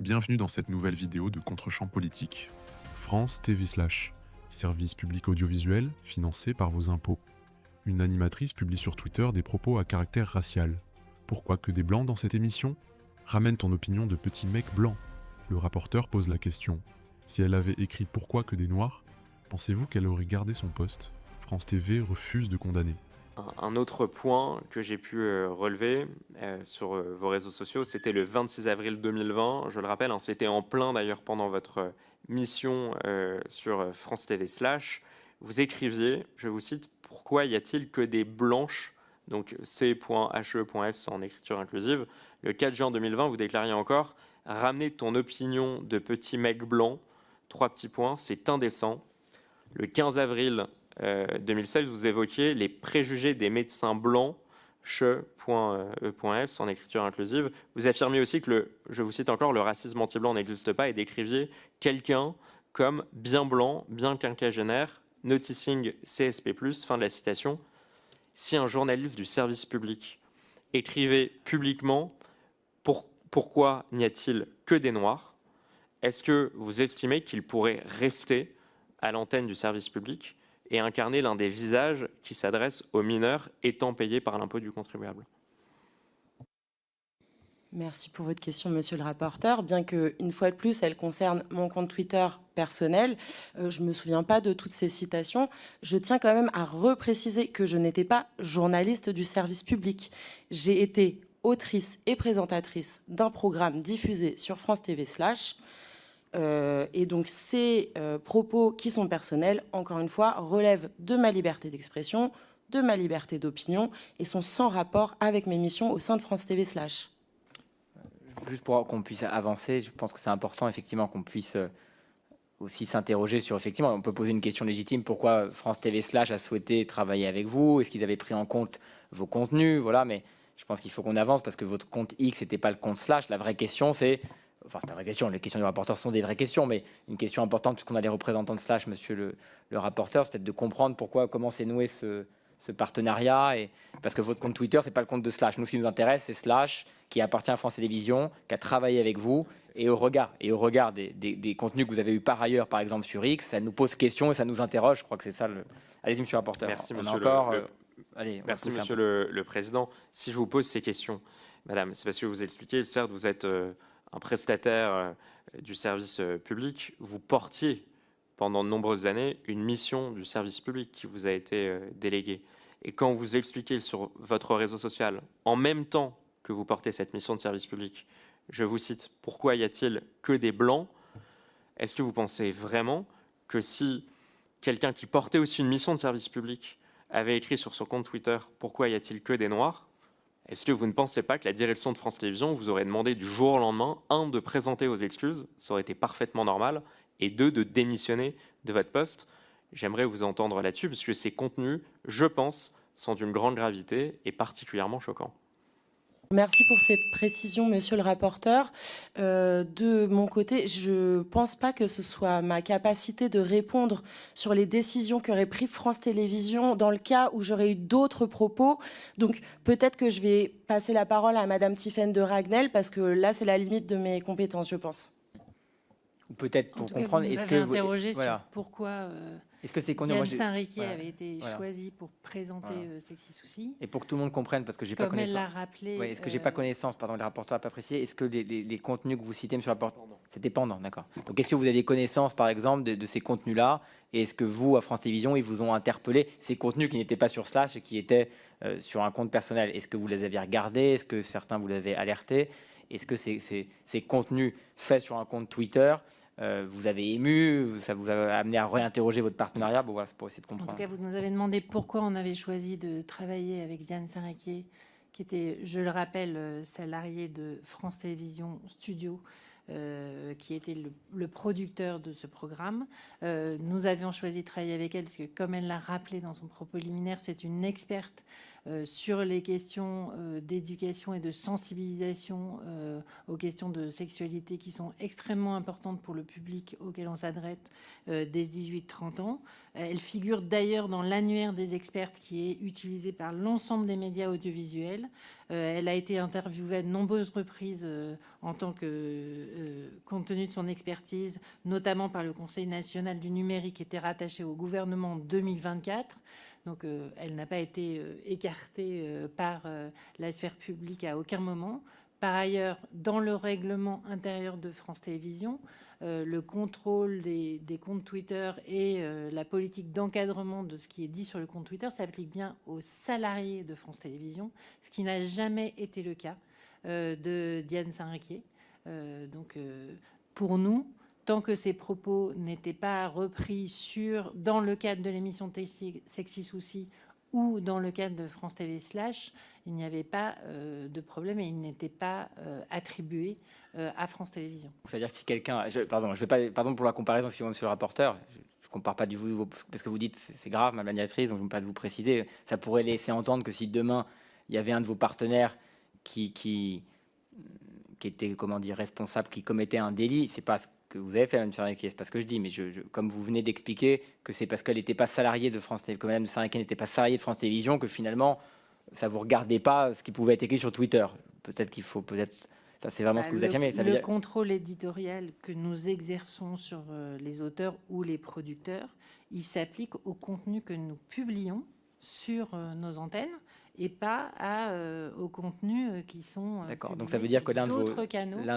Bienvenue dans cette nouvelle vidéo de Contre-champ politique. France TV Slash, service public audiovisuel financé par vos impôts. Une animatrice publie sur Twitter des propos à caractère racial. Pourquoi que des blancs dans cette émission? Ramène ton opinion de petit mec blanc. Le rapporteur pose la question. Si elle avait écrit pourquoi que des noirs, pensez-vous qu'elle aurait gardé son poste? France TV refuse de condamner. Un autre point que j'ai pu relever sur vos réseaux sociaux, c'était le 26 avril 2020. Je le rappelle, hein, c'était en plein d'ailleurs pendant votre mission sur France TV Slash. Vous écriviez, je vous cite, « Pourquoi y a-t-il que des blanches ?» Donc c.he.s en écriture inclusive. Le 4 juin 2020, vous déclariez encore « Ramener ton opinion de petit mec blanc », 3 petits points, c'est indécent. Le 15 avril 2016, vous évoquiez les préjugés des médecins blancs, che.e.s en écriture inclusive. Vous affirmiez aussi que, je vous cite encore, le racisme anti-blanc n'existe pas et décriviez quelqu'un comme bien blanc, bien quinquagénaire, noticing CSP+, fin de la citation. Si un journaliste du service public écrivait publiquement pourquoi n'y a-t-il que des noirs, est-ce que vous estimez qu'il pourrait rester à l'antenne du service public et incarner l'un des visages qui s'adressent aux mineurs étant payés par l'impôt du contribuable? Merci pour votre question, monsieur le rapporteur. Bien qu'une fois de plus, elle concerne mon compte Twitter personnel, je ne me souviens pas de toutes ces citations. Je tiens quand même à repréciser que je n'étais pas journaliste du service public. J'ai été autrice et présentatrice d'un programme diffusé sur France TV Slash. Et donc ces propos qui sont personnels, encore une fois, relèvent de ma liberté d'expression, de ma liberté d'opinion et sont sans rapport avec mes missions au sein de France TV Slash. Juste pour qu'on puisse avancer, je pense que c'est important effectivement qu'on puisse aussi s'interroger sur, effectivement, on peut poser une question légitime, pourquoi France TV Slash a souhaité travailler avec vous, est-ce qu'ils avaient pris en compte vos contenus, voilà, mais je pense qu'il faut qu'on avance parce que votre compte X n'était pas le compte Slash. La vraie question c'est, enfin la vraie question, les questions du rapporteur sont des vraies questions, mais une question importante puisqu'on a les représentants de Slash, monsieur le rapporteur, c'est peut-être de comprendre comment s'est noué ce partenariat, et parce que votre compte Twitter, c'est pas le compte de Slash. Nous, ce qui nous intéresse, c'est Slash, qui appartient à France Télévisions, qui a travaillé avec vous, et au regard des contenus que vous avez eu par ailleurs, par exemple sur X, ça nous pose question et ça nous interroge. Je crois que c'est ça le... Allez-y, monsieur le rapporteur. Merci, on monsieur Merci, monsieur le président. Si je vous pose ces questions, madame, c'est parce que vous expliquez, certes, vous êtes un prestataire du service public, vous portiez pendant de nombreuses années une mission du service public qui vous a été déléguée. Et quand vous expliquez sur votre réseau social, en même temps que vous portez cette mission de service public, je vous cite, « Pourquoi y a-t-il que des blancs ?» Est-ce que vous pensez vraiment que si quelqu'un qui portait aussi une mission de service public avait écrit sur son compte Twitter « Pourquoi y a-t-il que des noirs ?» Est-ce que vous ne pensez pas que la direction de France Télévisions vous aurait demandé du jour au lendemain, 1, de présenter vos excuses, ça aurait été parfaitement normal, et 2, de démissionner de votre poste? J'aimerais vous entendre là-dessus, parce que ces contenus, je pense, sont d'une grande gravité et particulièrement choquants. Merci pour cette précision, monsieur le rapporteur. De mon côté, je ne pense pas que ce soit ma capacité de répondre sur les décisions qu'aurait prises France Télévisions dans le cas où j'aurais eu d'autres propos. Donc peut-être que je vais passer la parole à madame Tiffaine de Ragnel, parce que là, c'est la limite de mes compétences, je pense. Ou peut-être pour comprendre, est-ce que vous interrogé sur pourquoi est-ce que c'est Diane Saint-Riquier avait été choisie pour présenter Sexy Souci. Et pour que tout le monde comprenne, parce que j'ai pas connaissance. Comme elle l'a rappelé. Est-ce que j'ai pas connaissance, pardon, le rapporteur n'a pas précisé, est-ce que les contenus que vous citez, monsieur le rapporteur, c'était pendant, d'accord. Donc est-ce que vous avez connaissance, par exemple, de ces contenus-là, et est-ce que vous, à France Télévisions, ils vous ont interpellé ces contenus qui n'étaient pas sur Slash et qui étaient sur un compte personnel? Est-ce que vous les avez regardés? Est-ce que certains vous l'avez alerté? Est-ce que ces contenus faits sur un compte Twitter vous avez ému, ça vous a amené à réinterroger votre partenariat? Bon, voilà, c'est pour essayer de comprendre. En tout cas, vous nous avez demandé pourquoi on avait choisi de travailler avec Diane Saint-Riquier, qui était, je le rappelle, salariée de France Télévisions Studio, qui était le producteur de ce programme. Nous avions choisi de travailler avec elle parce que, comme elle l'a rappelé dans son propos liminaire, c'est une experte sur les questions d'éducation et de sensibilisation aux questions de sexualité qui sont extrêmement importantes pour le public auquel on s'adresse dès 18-30 ans. Elle figure d'ailleurs dans l'annuaire des expertes qui est utilisé par l'ensemble des médias audiovisuels. Elle a été interviewée à de nombreuses reprises en tant que compte tenu de son expertise, notamment par le Conseil national du numérique qui était rattaché au gouvernement en 2024. Donc, elle n'a pas été écartée par la sphère publique à aucun moment. Par ailleurs, dans le règlement intérieur de France Télévisions, le contrôle des comptes Twitter et la politique d'encadrement de ce qui est dit sur le compte Twitter s'applique bien aux salariés de France Télévisions, ce qui n'a jamais été le cas de Diane Saint-Riquier. Pour nous, tant que ces propos n'étaient pas repris dans le cadre de l'émission Sexy Souci ou dans le cadre de France TV Slash, il n'y avait pas de problème et il n'était pas attribué à France Télévisions. C'est-à-dire si quelqu'un... Pardon pour la comparaison, monsieur le rapporteur, je ne compare pas du tout, parce que vous dites c'est grave, madame la directrice, donc je ne veux pas vous préciser. Ça pourrait laisser entendre que si demain, il y avait un de vos partenaires qui était, comment dire, responsable, qui commettait un délit, c'est pas ce que vous avez fait, Mme Saint-Riquier, c'est pas ce que je dis, mais comme vous venez d'expliquer que c'est parce qu'elle n'était pas salariée de France Télévisions, que Mme Saint-Riquier n'était pas salariée de France Télévisions, que finalement, ça vous regardait pas ce qui pouvait être écrit sur Twitter. Peut-être qu'il faut, enfin, c'est vraiment ce que vous affirmez. Ça veut dire... contrôle éditorial que nous exerçons sur les auteurs ou les producteurs, il s'applique au contenu que nous publions sur nos antennes et pas aux contenus qui sont d'accord. Donc ça veut dire que l'un de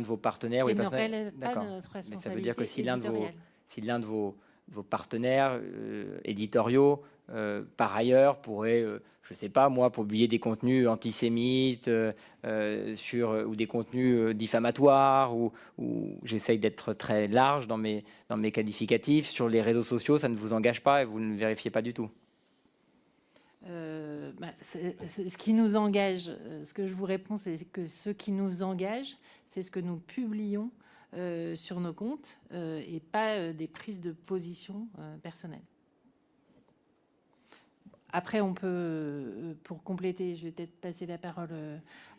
vos partenaires, qui ne relève pas de notre responsabilité. Mais ça veut dire que si l'un de vos partenaires éditoriaux, par ailleurs, pourrait, je ne sais pas moi, publier des contenus antisémites ou des contenus diffamatoires, ou j'essaye d'être très large dans mes qualificatifs, sur les réseaux sociaux, ça ne vous engage pas et vous ne vérifiez pas du tout? Ce qui nous engage, ce que je vous réponds, c'est que ce qui nous engage, c'est ce que nous publions sur nos comptes et pas des prises de position personnelles. Après, on peut, pour compléter, je vais peut-être passer la parole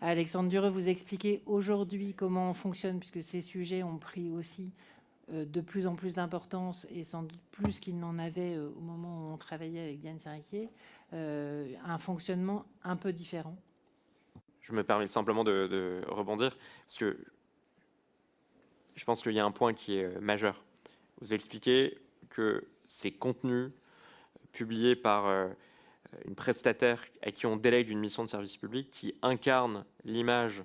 à Alexandre Dureux, vous expliquer aujourd'hui comment on fonctionne, puisque ces sujets ont pris aussi de plus en plus d'importance et sans doute plus qu'ils n'en avaient au moment où on travaillait avec Diane Saint-Riquier, un fonctionnement un peu différent. Je me permets simplement de rebondir, parce que je pense qu'il y a un point qui est majeur. Vous expliquez que ces contenus publiés par une prestataire à qui on délègue une mission de service public, qui incarne l'image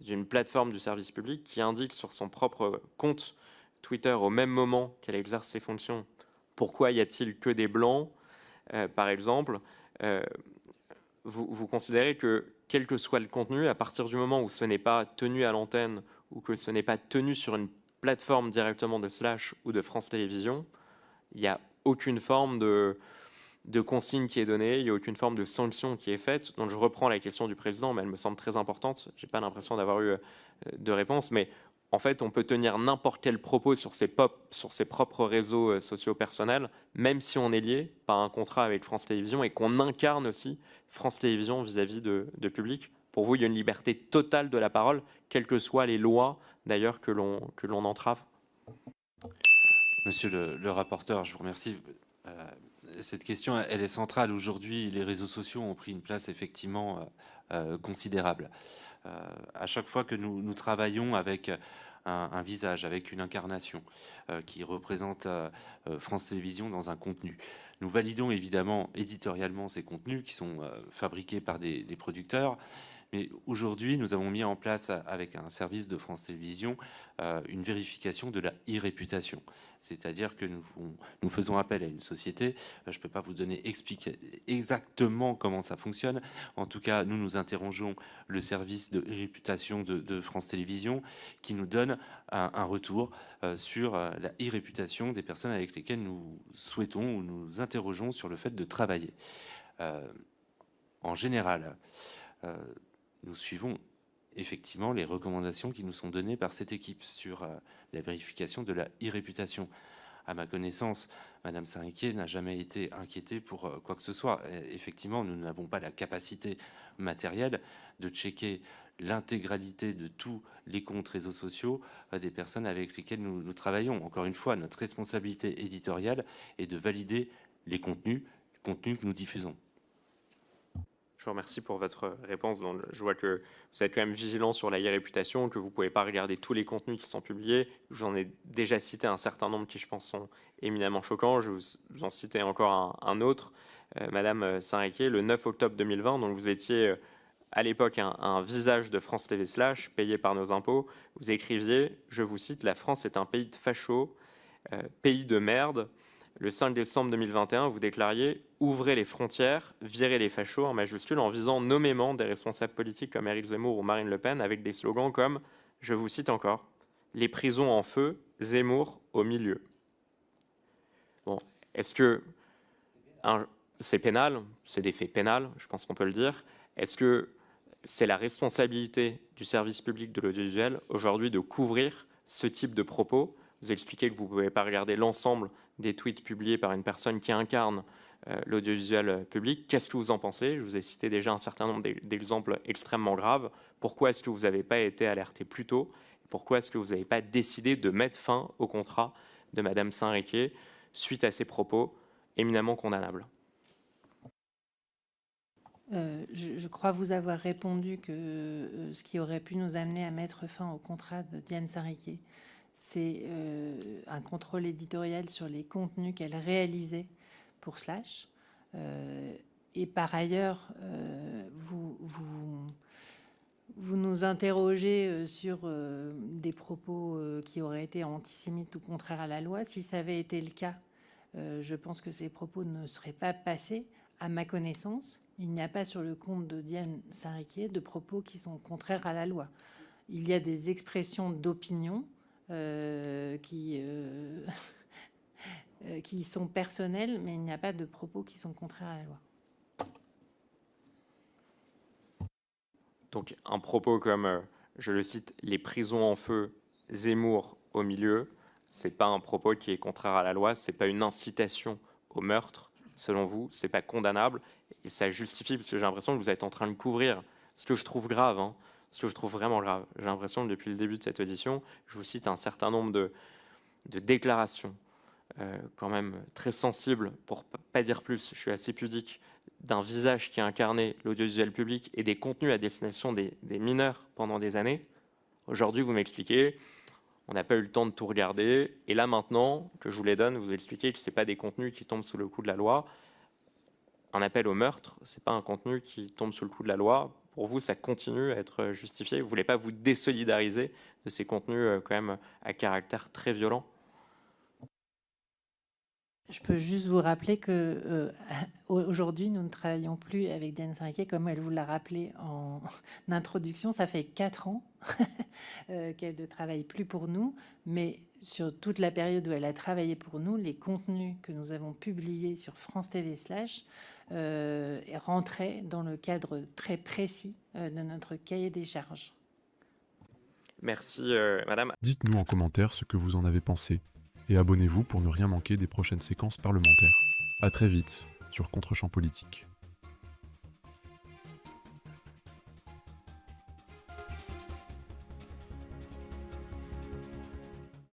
d'une plateforme du service public, qui indique sur son propre compte Twitter au même moment qu'elle exerce ses fonctions, pourquoi y a-t-il que des blancs, par exemple, vous considérez que quel que soit le contenu, à partir du moment où ce n'est pas tenu à l'antenne ou que ce n'est pas tenu sur une plateforme directement de Slash ou de France Télévisions, il n'y a aucune forme de consigne qui est donnée, il n'y a aucune forme de sanction qui est faite. Donc je reprends la question du président, mais elle me semble très importante. Je n'ai pas l'impression d'avoir eu de réponse, mais en fait, on peut tenir n'importe quel propos sur ses propres réseaux sociaux personnels, même si on est lié par un contrat avec France Télévisions et qu'on incarne aussi France Télévisions vis-à-vis de public. Pour vous, il y a une liberté totale de la parole, quelles que soient les lois, d'ailleurs, que l'on entrave. Monsieur le rapporteur, je vous remercie. Cette question, elle est centrale. Aujourd'hui, les réseaux sociaux ont pris une place effectivement considérable. À chaque fois que nous travaillons avec un visage, avec une incarnation qui représente France Télévisions dans un contenu, nous validons évidemment éditorialement ces contenus qui sont fabriqués par des producteurs. Mais aujourd'hui, nous avons mis en place, avec un service de France Télévisions, une vérification de la e-réputation. C'est-à-dire que nous faisons appel à une société. Je ne peux pas vous expliquer exactement comment ça fonctionne. En tout cas, nous interrogeons le service de e-réputation de France Télévisions qui nous donne un retour sur la e-réputation des personnes avec lesquelles nous souhaitons ou nous interrogeons sur le fait de travailler. En général, nous suivons effectivement les recommandations qui nous sont données par cette équipe sur la vérification de la e-réputation. À ma connaissance, Madame Saint-Riquier n'a jamais été inquiétée pour quoi que ce soit. Effectivement, nous n'avons pas la capacité matérielle de checker l'intégralité de tous les comptes réseaux sociaux des personnes avec lesquelles nous travaillons. Encore une fois, notre responsabilité éditoriale est de valider les contenus que nous diffusons. Je vous remercie pour votre réponse. Donc, je vois que vous êtes quand même vigilant sur la réputation, que vous ne pouvez pas regarder tous les contenus qui sont publiés. J'en ai déjà cité un certain nombre qui, je pense, sont éminemment choquants. Je vais vous en citer encore un autre. Madame Saint-Riquier, le 9 octobre 2020, donc vous étiez à l'époque un visage de France TV / payé par nos impôts. Vous écriviez, je vous cite, « La France est un pays de fachos, pays de merde ». Le 5 décembre 2021, vous déclariez « Ouvrez les frontières, virez les fachos » en majuscule en visant nommément des responsables politiques comme Éric Zemmour ou Marine Le Pen avec des slogans comme, je vous cite encore, « Les prisons en feu, Zemmour au milieu ». Bon, est-ce que c'est pénal, c'est des faits pénals, je pense qu'on peut le dire. Est-ce que c'est la responsabilité du service public de l'audiovisuel aujourd'hui de couvrir ce type de propos ? Vous expliquez que vous ne pouvez pas regarder l'ensemble des tweets publiés par une personne qui incarne l'audiovisuel public. Qu'est-ce que vous en pensez ? Je vous ai cité déjà un certain nombre d'exemples extrêmement graves. Pourquoi est-ce que vous n'avez pas été alerté plus tôt ? Pourquoi est-ce que vous n'avez pas décidé de mettre fin au contrat de Madame Saint-Riquier suite à ces propos éminemment condamnables ? Je crois vous avoir répondu que ce qui aurait pu nous amener à mettre fin au contrat de Diane Saint-Riquier, c'est un contrôle éditorial sur les contenus qu'elle réalisait pour Slash. Et par ailleurs, vous nous interrogez sur des propos qui auraient été antisémites ou contraires à la loi. Si ça avait été le cas, je pense que ces propos ne seraient pas passés. À ma connaissance, il n'y a pas sur le compte de Diane Saint-Riquier de propos qui sont contraires à la loi. Il y a des expressions d'opinion qui sont personnelles, mais il n'y a pas de propos qui sont contraires à la loi. Donc un propos comme, je le cite, « les prisons en feu, Zemmour au milieu », c'est pas un propos qui est contraire à la loi, c'est pas une incitation au meurtre. Selon vous, c'est pas condamnable et ça justifie, parce que j'ai l'impression que vous êtes en train de couvrir ce que je trouve grave, ce que je trouve vraiment grave. J'ai l'impression que depuis le début de cette audition, je vous cite un certain nombre de déclarations quand même très sensibles, pour pas dire plus, je suis assez pudique, d'un visage qui a incarné l'audiovisuel public et des contenus à destination des mineurs pendant des années. Aujourd'hui, vous m'expliquez, on n'a pas eu le temps de tout regarder, et là maintenant que je vous les donne, vous expliquez que ce n'est pas des contenus qui tombent sous le coup de la loi. Un appel au meurtre, ce n'est pas un contenu qui tombe sous le coup de la loi. Pour vous, ça continue à être justifié. Vous ne voulez pas vous désolidariser de ces contenus quand même à caractère très violent ? Je peux juste vous rappeler que aujourd'hui, nous ne travaillons plus avec Diane Saint-Riquier, comme elle vous l'a rappelé en introduction. Ça fait 4 ans qu'elle ne travaille plus pour nous, mais sur toute la période où elle a travaillé pour nous, les contenus que nous avons publiés sur France TV / rentraient dans le cadre très précis de notre cahier des charges. Merci, madame. Dites-nous en commentaire ce que vous en avez pensé. Et abonnez-vous pour ne rien manquer des prochaines séquences parlementaires. A très vite sur Contre-champ politique.